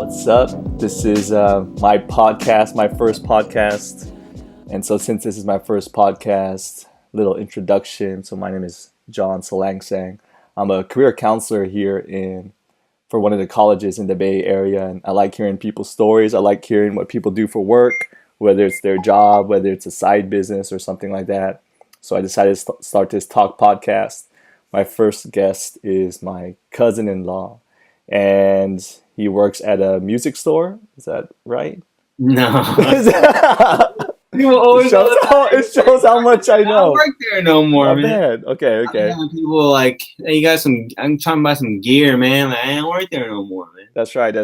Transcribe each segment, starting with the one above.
What's up? This is my podcast, my first podcast. And so, since this is my first podcast, little introduction. So, my name is John Salangsang. I'm a career counselor here for one of the colleges in the Bay Area, and I like hearing people's stories. I like hearing what people do for work, whether it's their job, whether it's a side business or something like that. So, I decided to start this talk podcast. My first guest is my cousin-in-law, and he works at a music store. Is that right? No. It shows how much I I don't know. work there no more, Not man. bad. Okay. People like, hey, you got some? I'm trying to buy some gear, man. Like, I don't work there no more, man. That's right.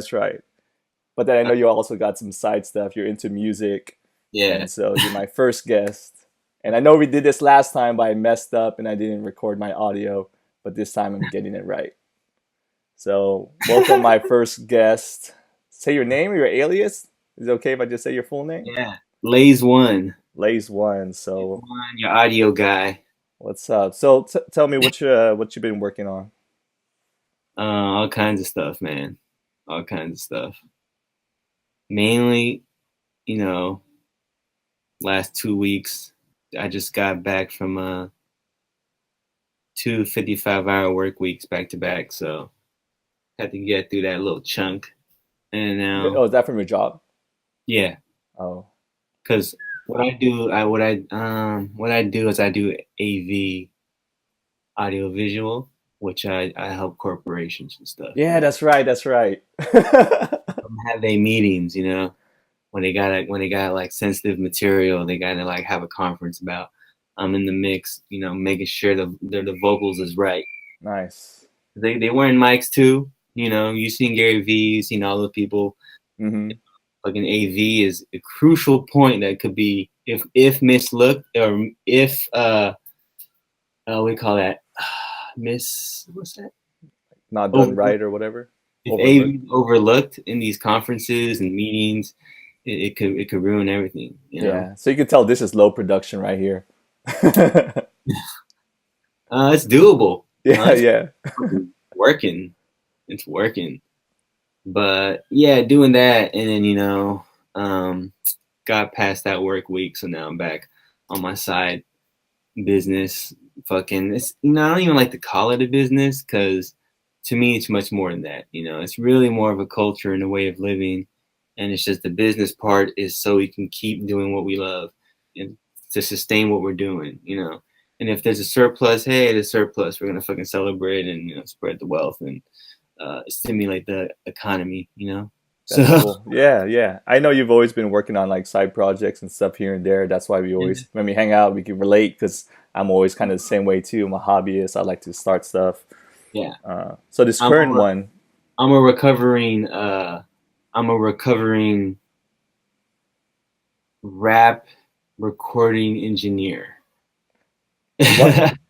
But then I know you also got some side stuff. You're into music. Yeah. And so you're my first guest. And I know we did this last time, but I messed up and I didn't record my audio. But this time I'm getting it right. So welcome my first guest. Say your name or your alias. Is it okay if I just say your full name? Yeah. Lazeone. Lazeone. So Your audio guy. what's up? So tell me what you've been working on. All kinds of stuff, man. All kinds of stuff. Mainly, last 2 weeks, I just got back from 2 55-hour work weeks back to back, so had to get through that little chunk. And now, Oh, is that from your job? yeah, Oh, because what I do is I do AV, audio visual, which I help corporations and stuff. yeah, that's right. Have they meetings, when they got like sensitive material, they gotta like have a conference about. I'm in the mix, making sure the vocals is right. Nice. They wearing mics too. You seen Gary Vee, you seen all the people. Mm-hmm. Fucking AV is a crucial point that could be if mislooked, or if we call that what's that? Not done right or whatever. If AV is overlooked in these conferences and meetings, it could ruin everything. Yeah. So you can tell this is low production right here. It's doable. Yeah. It's working. But yeah, doing that, and then got past that work week, so now I'm back on my side business. Fucking, it's I don't even like to call it a business, because to me it's much more than that. It's really more of a culture and a way of living, and it's just the business part is so we can keep doing what we love and to sustain what we're doing. And if there's a surplus, hey, there's surplus. We're gonna fucking celebrate and spread the wealth and stimulate the economy. That's cool. Yeah. I know you've always been working on like side projects and stuff here and there. That's why we always, when we hang out, we can relate, because I'm always kind of the same way too. I'm a hobbyist. I like to start stuff. Yeah. So this current one, I'm a recovering rap recording engineer.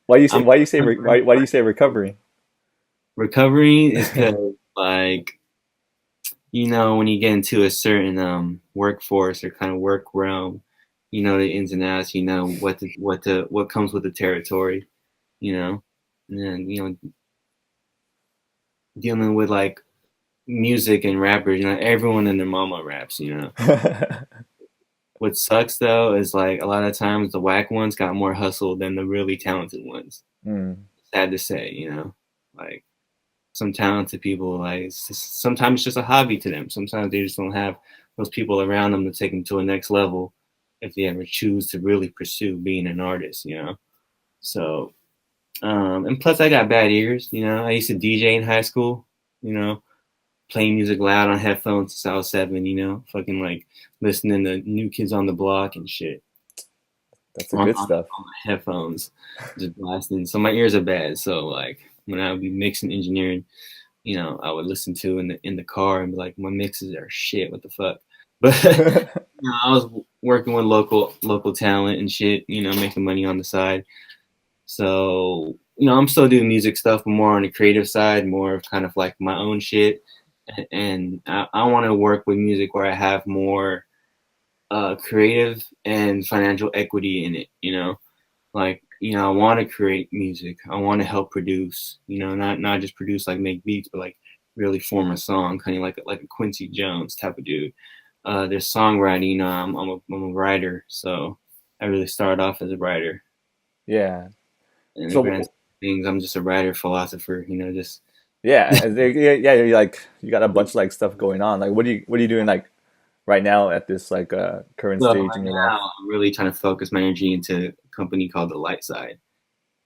Why do you say recovering? Recovering is because, like, when you get into a certain workforce or kind of work realm, the ins and outs, what comes with the territory, and then dealing with like music and rappers, everyone and their mama raps. What sucks though is like a lot of times the whack ones got more hustle than the really talented ones. Sad to say, like some talented people, like sometimes it's just a hobby to them. Sometimes they just don't have those people around them to take them to a next level if they ever choose to really pursue being an artist. So and plus I got bad ears. I used to DJ in high school. Playing music loud on headphones since I was 7, fucking like listening to New Kids on the Block and shit. That's the good stuff. On my headphones, just blasting. So my ears are bad. So like when I would be mixing, engineering, I would listen to in the car and be like, my mixes are shit. What the fuck? But I was working with local talent and shit. Making money on the side. So I'm still doing music stuff, but more on the creative side, more of kind of like my own shit. And I want to work with music where I have more creative and financial equity in it. Like, I want to create music. I want to help produce, not just produce, like make beats, but like really form a song, kind of like a Quincy Jones type of dude. There's songwriting. I'm a writer, so I really started off as a writer. Yeah. In the grand So scheme of things, I'm just a writer, philosopher. Just yeah, yeah, you're like you got a bunch of like stuff going on. Like what are you doing like right now at this like current so stage right in your life? now, I'm really trying to focus my energy into a company called The Light Side.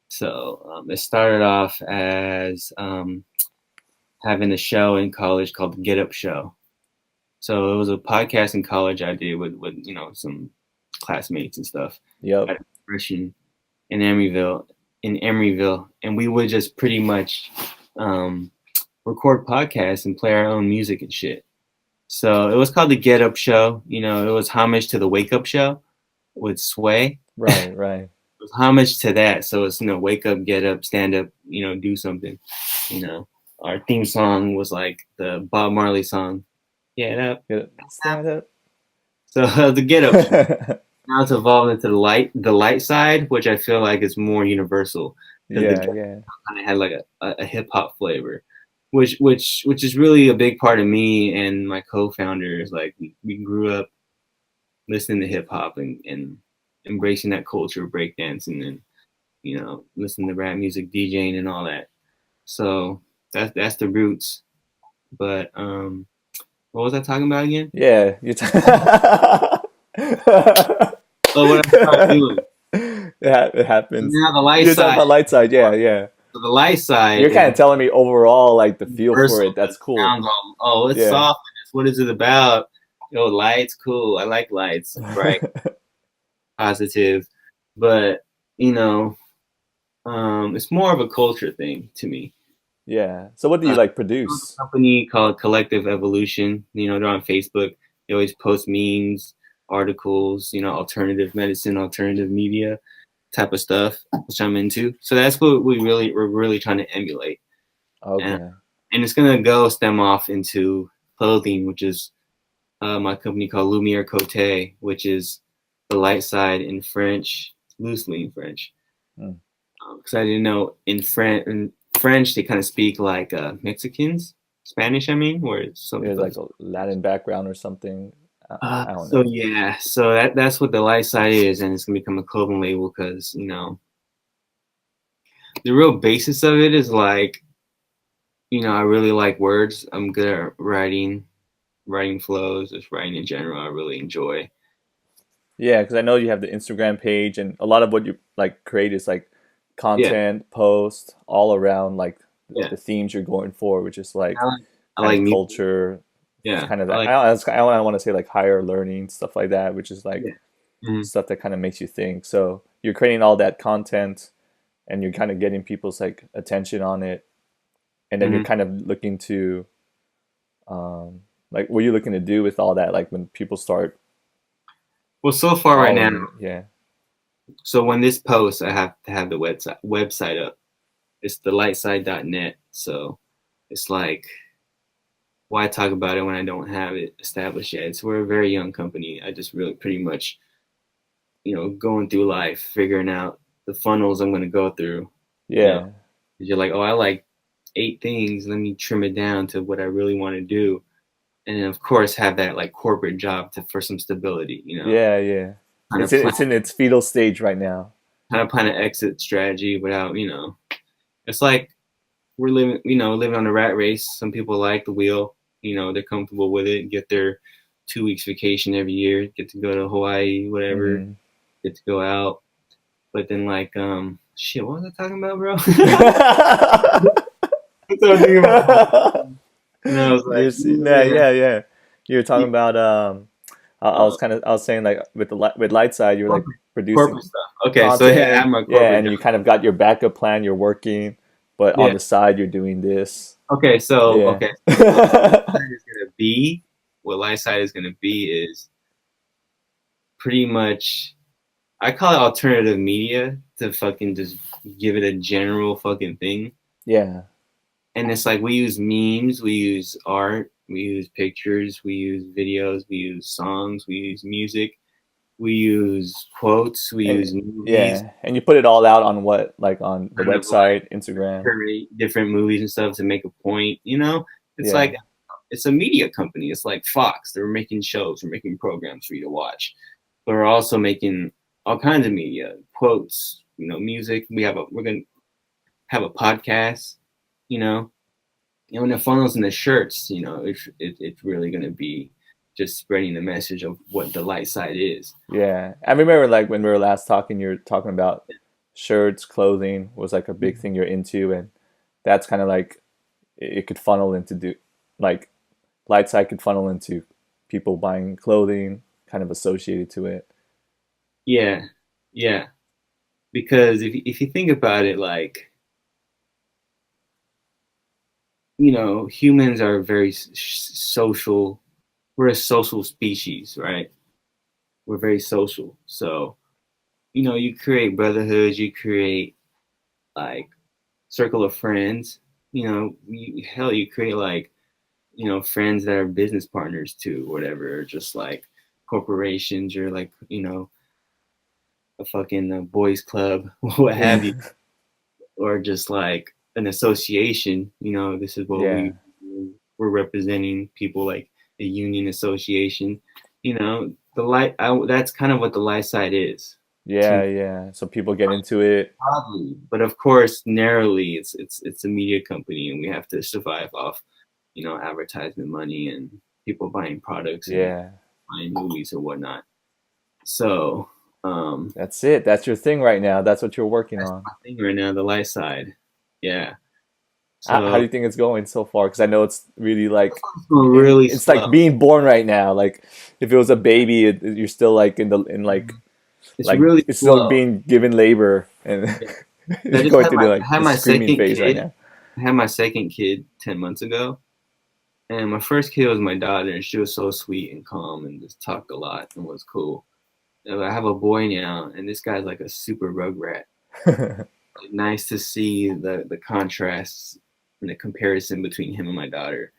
So it started off as having a show in college called the Get Up Show. So it was a podcast in college I did with some classmates and stuff Yep. at a Christian in Emeryville, and we would just pretty much um, record podcasts and play our own music and shit. So it was called the Get Up Show. It was homage to the Wake Up Show with Sway. Right, right. It was homage to that. So it's wake up, get up, stand up, do something. Our theme song was like the Bob Marley song, Get Up. Stand up. So the Get Up Show. Now it's evolved into the light side, which I feel like is more universal because the Yeah, yeah. kind of had like a hip hop flavor, which is really a big part of me and my co-founders. Like we grew up listening to hip hop and embracing that culture of breakdancing and listening to rap music, DJing and all that. So that's the roots. But what was I talking about again? Yeah, Oh, what I started doing. it happens. Now the light You're talking side. about light side, yeah, yeah. So the light side You're kind is of telling me overall like the feel for universal. it. That's It cool. sounds all, it's Yeah. soft. What is it about? Lights, cool. I like lights, bright, positive. But it's more of a culture thing to me. Yeah. So what do you like produce? A company called Collective Evolution. They're on Facebook. They always post memes, articles, alternative medicine, alternative media type of stuff, which I'm into. So that's what we're really trying to emulate. And, Okay. and it's gonna stem off into clothing, which is my company called Lumiere Cote, which is the light side in French, loosely in French. Hmm. Because I didn't know in French they kind of speak like Mexicans, Spanish. I mean, where some There's people. like a Latin background or something. I don't So know. yeah, so that's what the light side is, and it's gonna become a clothing label because the real basis of it is like I really like words. I'm good at writing flows, just writing in general. I really enjoy. Yeah, because I know you have the Instagram page, and a lot of what you like create is like Yeah, content, post, all around like yeah. the themes you're going for, which is like kind I like of music. culture, Yeah, kind of I that. like. I don't want to say like higher learning stuff like that, which is like Yeah. Mhm. stuff that kind of makes you think. So you're creating all that content, and you're kind of getting people's like attention on it, and then you're Mhm. kind of looking to like what are you looking to do with all that? Like when people start Well, so far right now, following you, yeah. so when this post, I have to have the website up. It's thelightside.net. So it's like, why talk about it when I don't have it established yet? We're a very young company. I just really pretty much, going through life, figuring out the funnels I'm going to go through. You know, Yeah. 'Cause you're like, oh, I like 8 things. Let me trim it down to what I really want to do. And then, of course, have that like corporate job for some stability, Yeah, yeah. kind of It's in its fetal stage right now. plan an exit strategy without, it's like we're living on a rat race. Some people like the wheel, they're comfortable with it, get their 2 weeks vacation every year, get to go to Hawaii, whatever, Hmm. get to go out. But then like, shit, what was I talking about, bro? That's what I was thinking about. I was like, Yeah, yeah, yeah, yeah. You were talking yeah, about uh, I was saying like with with light side, you were like corporate, producing corporate stuff. Okay, so yeah, content, I'm a yeah, corporate and job. you kind of got your backup plan. You're working, but on Yeah. the side, you're doing this. Okay, so Yeah. okay, so what Lightside is gonna be, what Lightside is gonna be is pretty much, I call it alternative media to fucking just give it a general fucking thing. Yeah. And it's like we use memes, we use art, we use pictures, we use videos, we use songs, we use music, we use quotes, we And use movies, yeah, and you put it all out on what like on the kind of like website, Instagram. curate different movies and stuff to make a point, It's like it's a media company. It's like Fox. They're making shows, we're making programs for you to watch. But we're also making all kinds of media, quotes, music. We're gonna have a podcast, you know, and when it funnels in the shirts, it's really gonna be just spreading the message of what the light side is. Yeah. I remember like when we were last talking, you were talking about shirts, clothing was like a big thing you're into, and that's kind of like it could funnel into like light side could funnel into people buying clothing kind of associated to it. Yeah, yeah. Because if you think about it, like, humans are very social. We're a social species, right? We're very social. So, you create brotherhoods, you create like circle of friends. You create like, friends that are business partners too, whatever, or just like corporations or like, a fucking boys club, what have you, or just like an association. This is what Yeah. we're representing people like a union association. That's kind of what the light side is. Yeah, yeah. So people get into it. Probably, but of course, narrowly, it's a media company, and we have to survive off, advertisement money and people buying products and Yeah. buying movies or whatnot. So, That's it. That's your thing right now. That's what you're working that's on. my thing right now, the light side. Yeah. How So do you think it's going so far? Because I know it's really like it's going really it's like slow. being born right now. Like if it was a baby, you're still like in It's like really it's still slow. being given labor, and Yeah. I you're just going had through my like I had the my screaming second phase right kid. now. I had my second kid 10 months ago, and my first kid was my daughter, and she was so sweet and calm and just talked a lot and was cool. And I have a boy now, and this guy's like a super rugrat. Nice to see the contrasts and the comparison between him and my daughter.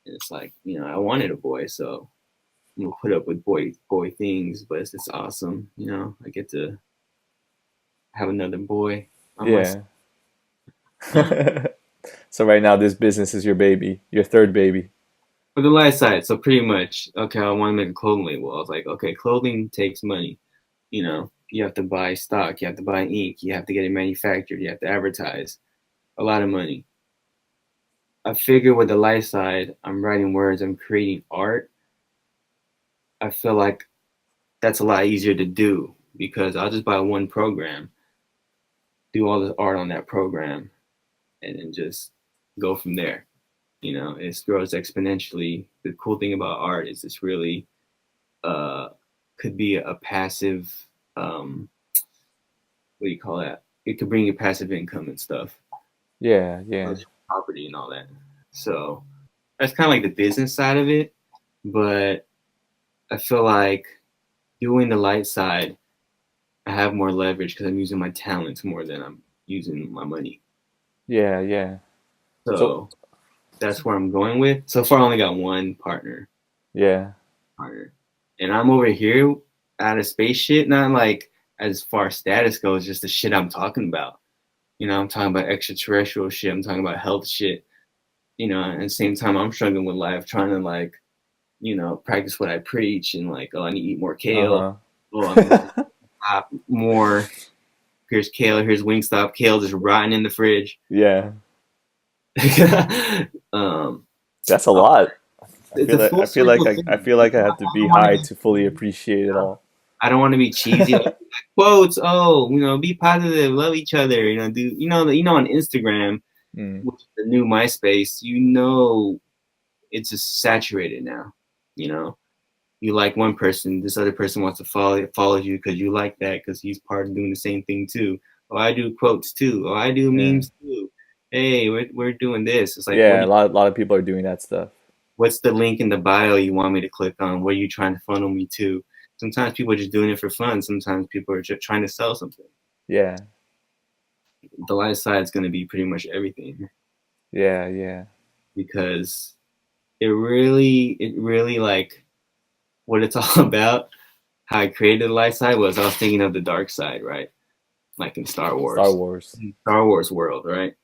And it's like, I wanted a boy, so I'm gonna put up with boy things, but it's awesome. I get to have another boy on my side. Yeah. So right now, this business is your baby, your third baby. For the light side, so pretty much, okay, I want to make a clothing label. I was like, okay, clothing takes money. You have to buy stock, you have to buy ink, you have to get it manufactured, you have to advertise. A lot of money. I figure with the light side, I'm writing words, I'm creating art. I feel like that's a lot easier to do because I'll just buy one program, do all the art on that program, and then just go from there. It grows exponentially. The cool thing about art is it's really uh, could be a passive, what do you call that? It could bring you passive income and stuff, Yeah, yeah, property and all that. So that's kind of like the business side of it. But I feel like doing the light side, I have more leverage because I'm using my talents more than I'm using my money. yeah, yeah. So So that's where I'm going with. So far, I only got one yeah, partner, and I'm over here out of space shit. Not like as far as status goes, just the shit I'm talking about. I'm talking about extraterrestrial shit. I'm talking about health shit. At the same time, I'm struggling with life, trying to like, practice what I preach and like, oh, I need to eat more kale. uh Oh, I'm gonna huh. pop more. Here's kale. Here's Wingstop. Kale just rotting in the fridge. Yeah, um, that's a lot. it's a full I feel like circle I thing. feel like I have to be don't want to high be. to fully appreciate it all. I don't want to be cheesy. Like, quotes. Oh, be positive. Love each other. Do on Instagram, Mm. which is the new MySpace. It's just saturated now. You know, you like one person, this other person wants to follow you because you like that because he's part of doing the same thing too. Oh, I do quotes too. Oh, I do Yeah, memes too. Hey, we're doing this. It's like, yeah. A lot of people are doing that stuff. what's the link in the bio you want me to click on? What are you trying to funnel me to? Sometimes people are just doing it for fun. Sometimes people are just trying to sell something. Yeah, The light side is going to be pretty much everything yeah, yeah, because it really like what it's all about. How I created the light side was I was thinking of the dark side, right? Like in Star Star Wars. Wars world, right?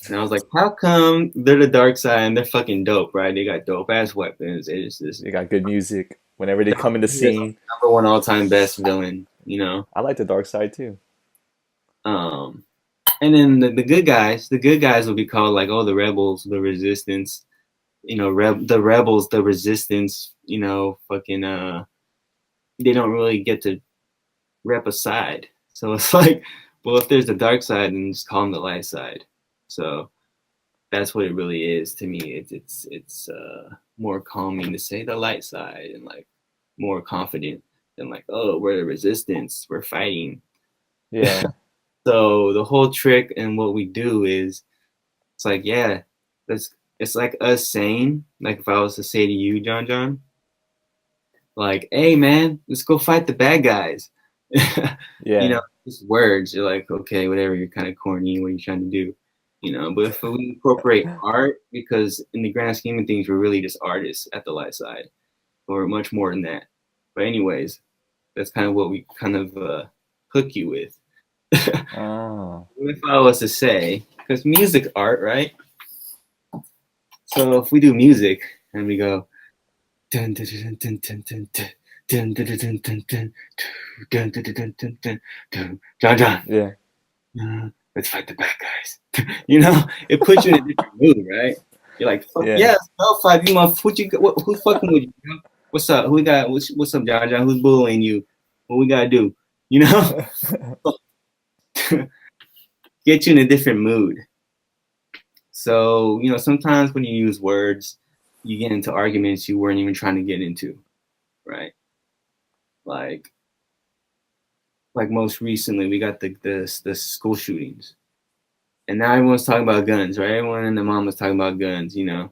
And I was like, how come they're the dark side and they're fucking dope, right? They got dope ass weapons. It's just They got good music. Whenever they come in the scene, number one all time best villain, you know. I like the dark side too. Um, and then the good guys will be called like, oh, the rebels, the resistance, you know, the rebels, the resistance, you know, fucking they don't really get to rep a side. So it's like, well, if there's the dark side, then just call them the light side. So that's what it really is to me. It's more calming to say the light side and like more confident than like, oh, we're the resistance, we're fighting. Yeah. So the whole trick and what we do is it's like, yeah, it's like us saying, like if I was to say to you, John, like, hey man, let's go fight the bad guys. You Yeah. know, just words. You're like, okay, whatever, you're kind of corny, what are you trying to do? You know, but if we incorporate art, because in the grand scheme of things, we're really just artists at the light side, or much more than that. But anyways, that's kind of what we kind of hook you with. Oh. If I was to say, because music art, right? So if we do music and we go dun dun dun dun dun dun dun dun dun dun dun dun dun dun dun dun dun dun John, Yeah. let's fight the bad guys. You know, it puts you in a different mood, right? You're like, fuck Yeah. yes, I'll fight you, who's fucking with you? What's up? Who we got? What's up, John? Who's bullying you? What we gotta do? You know, get you in a different mood. So, you know, sometimes when you use words, you get into arguments you weren't even trying to get into, right? Like most recently, we got the school shootings, and now everyone's talking about guns, right? Everyone and the mom was talking about guns, you know.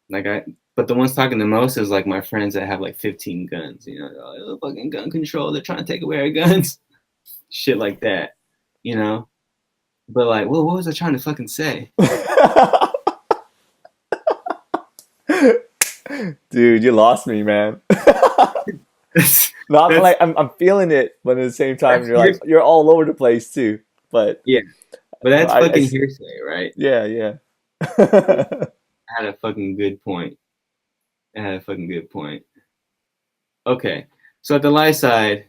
But the ones talking the most is like my friends that have like 15 guns, you know, oh, fucking gun control. They're trying to take away our guns, shit like that, you know. But like, well, what was I trying to fucking say? Dude, you lost me, man. No, I'm feeling it, but at the same time, you're all over the place too. But yeah, but that's I fucking hearsay, right? yeah, yeah. I had a fucking good point. I had a fucking good point. Okay, so at the light side,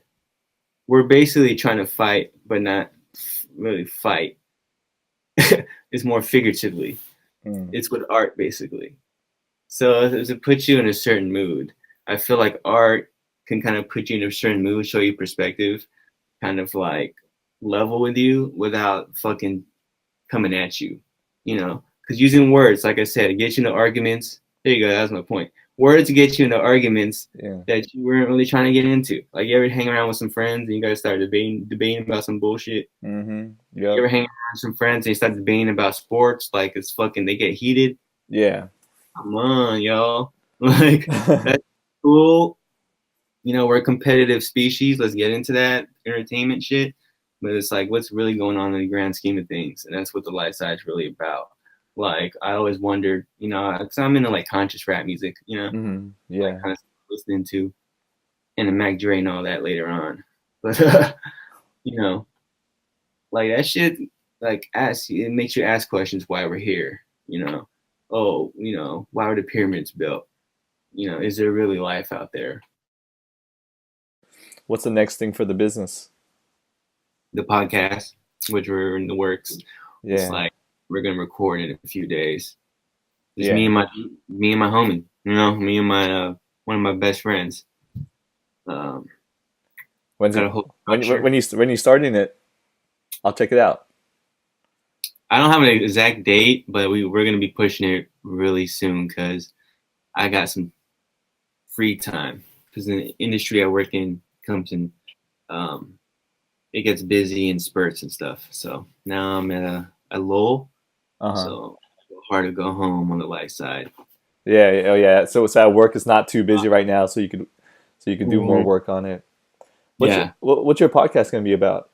we're basically trying to fight, but not really fight. It's more figuratively. Mm. It's with art, basically. So to put you in a certain mood, I feel like art can kind of put you in a certain mood, show you perspective, kind of like level with you without fucking coming at you, you know? Because using words, like I said, get you into arguments. There you go. That's my point. Words get you into arguments Yeah. that you weren't really trying to get into. Like you ever hang around with some friends and you guys start debating about some bullshit. Mm-hmm. You Yep. ever hang around with some friends and you start debating about sports, like it's fucking they get heated. Yeah. Come on, y'all. Like that's cool. You know, we're a competitive species. Let's get into that entertainment shit. But it's like, what's really going on in the grand scheme of things? And that's what the light side's really about. Like, I always wondered, you know, because I'm into like conscious rap music, you know, Mm-hmm. like Yeah. kind of listening to, and the Mac Dre and all that later on. But, you know, like that shit, like, it makes you ask questions why we're here, you know. Oh, you know, why were the pyramids built? You know, is there really life out there? What's the next thing for the business? The podcast, which were in the works. It's Yeah. like we're gonna record in a few days. Just Yeah. me and my homie. You know, me and my one of my best friends. When's Got it? a whole When structure. when you starting it? I'll check it out. I don't have an exact date, but we're gonna be pushing it really soon because I got some free time. Because the industry I work in comes in, it gets busy in spurts and stuff. So now I'm at a lull. Uh-huh. So hard to go home on the light side. Yeah. Oh yeah. So it's at work is not too busy right now, so you could do more work on it. Yeah, What's your podcast gonna be about?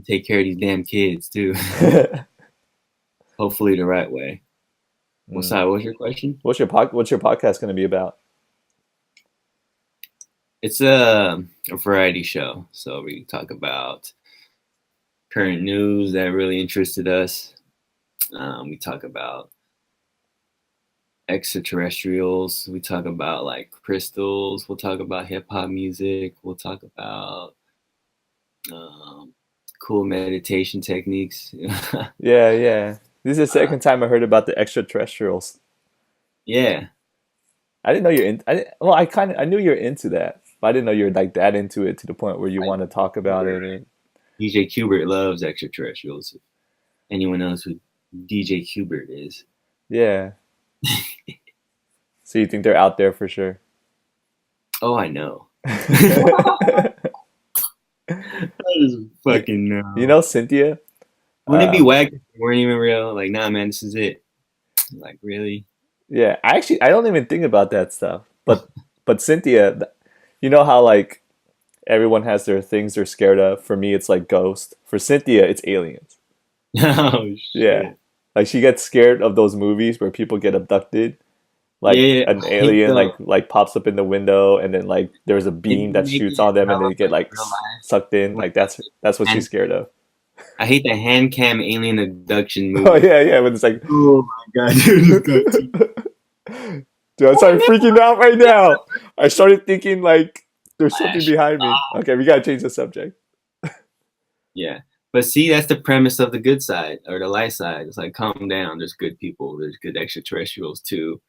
take care of these damn kids too. Hopefully the right way. What's Mm. that? What's your question? What's your podcast gonna be about? It's a variety show, so we talk about current news that really interested us. We talk about extraterrestrials. We talk about like crystals. We'll talk about hip hop music. We'll talk about cool meditation techniques. Yeah. This is the second time I heard about the extraterrestrials. Yeah. I didn't know you're in. Well, I knew you're into that, but I didn't know you're like that into it to the point where you Like want to talk about it. And, DJ Kubert loves extraterrestrials. Anyone knows who DJ Kubert is? yeah. So you think they're out there for sure? Oh, I know. I just You, fucking you know. know Cynthia? Wouldn't it be whack if they weren't even real? Like, nah, man, this is it. Like, really? Yeah, I don't even think about that stuff. But Cynthia, you know how like everyone has their things they're scared of. For me, it's like ghost. For Cynthia, it's aliens. Oh Yeah, shit. like she gets scared of those movies where people get abducted. Yeah, Like yeah. an I hate alien the like pops up in the window, and then like there's a they beam that make shoots it on them, and hella they get like real life. sucked in. When Like that's what she's and scared of. I hate the hand cam alien abduction Oh movie. yeah, when it's like, Oh my god, dude, this got too. dude, I Oh, I started never freaking out right now. I started thinking like there's something flash. behind me. Okay, we gotta change the subject. Yeah. But see, that's the premise of the good side or the light side. It's like calm down. There's good people. There's good extraterrestrials too.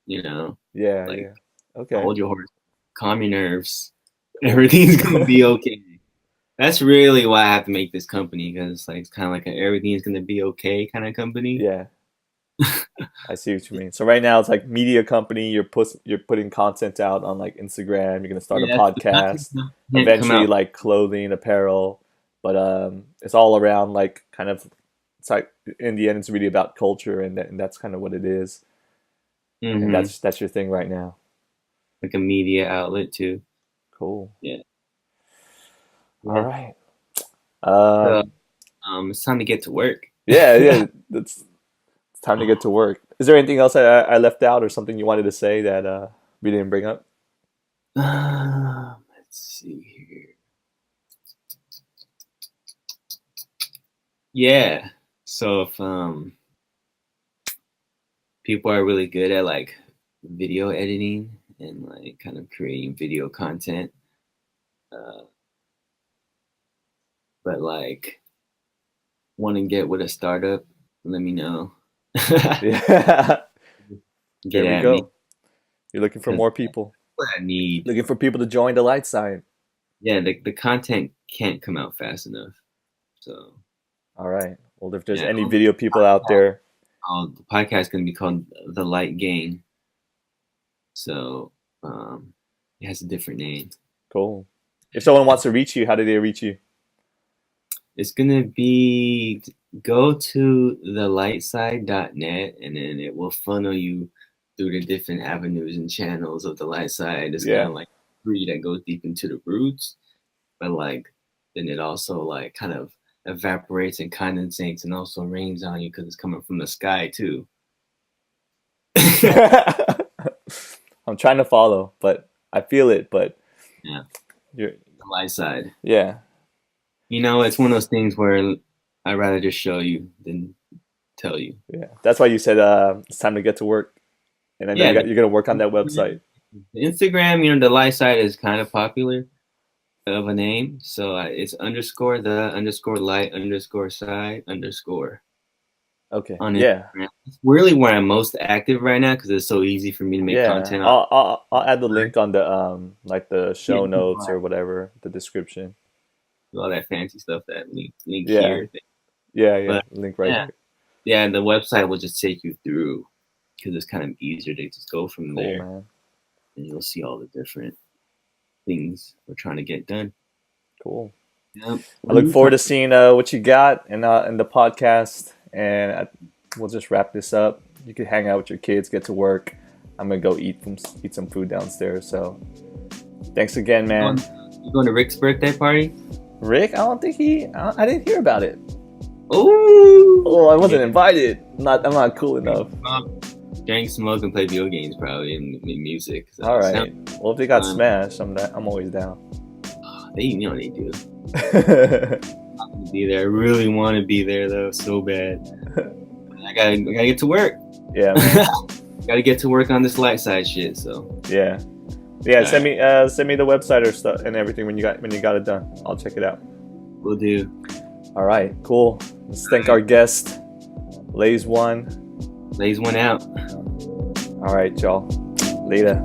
You know, like Yeah. Okay. hold your horse, calm your nerves. Everything's gonna be okay. That's really why I have to make this company because it's kind of like an everything's gonna be okay kind of company. Yeah, I see what you mean. So right now it's like media company. You're putting content out on like Instagram. You're gonna start a Yeah, the content podcast. can't come Eventually, out. like clothing, apparel. But it's all around like kind of. It's like in the end, it's really about culture, and that's kind of what it is. And Hmm. that's your thing right now. Like a media outlet too. Cool. Yeah, All yeah. right. So Um. it's time to get to work. Yeah. It's time to get to work. Is there anything else I left out or something you wanted to say that we didn't bring up? Let's see here. Yeah. So if people are really good at like video editing and like kind of creating video content, uh, but like want to get with a startup, let me know. Yeah. Get There we at me go. You're looking for because more people. what I need. Looking for people to join the light side. Yeah, the content can't come out fast enough. So All right. Well, if there's yeah, any video people out there, the podcast is going to be called The Light Gang. So it has a different name. cool. If someone wants to reach you, how do they reach you? It's going to be go to thelightside.net and then it will funnel you through the different avenues and channels of the light side. It's kind Yeah. of like tree that goes deep into the roots, but like then it also like kind of evaporates and condensates and also rains on you because it's coming from the sky too. I'm trying to follow, but I feel it, but Yeah, you're the light side. yeah. You know, it's one of those things where I'd rather just show you than tell you. Yeah. That's why you said it's time to get to work. And I know Yeah, you're gonna work on that website. the Instagram, you know, the light side is kind of popular of a name. So it's underscore the underscore light underscore side underscore Okay. on Yeah. Instagram. It's really where I'm most active right now because it's so easy for me to make Yeah. content on. I'll add the link on the like the Yeah, show notes or whatever, the description. all that fancy stuff that link Yeah. here. Yeah. But Link right yeah, here. yeah, the website will just take you through because it's kind of easier to just go from Cool, there man. and you'll see all the different things we're trying to get done. Cool. Yep. I look forward to seeing what you got in the podcast, and we'll just wrap this up. You can hang out with your kids, get to work. I'm gonna go eat some food downstairs. So, thanks again, man. You going to Rick's birthday party? Rick, I don't think I didn't hear about it. Oh, I wasn't invited. I'm not cool enough. Drink, smoke, and play video games, probably, and music. So All right. Well, if they got Smash, I'm always down. you know they do. I'm gonna be there. I really want to be there though, so bad. gotta get to work. Yeah, man. Gotta get to work on this light side shit. So Yeah. Send me the website or stuff and everything when you got it done. I'll check it out. we'll do. All right, cool. Let's thank our guest, Lazeone. Lays one out. All right, y'all. Later.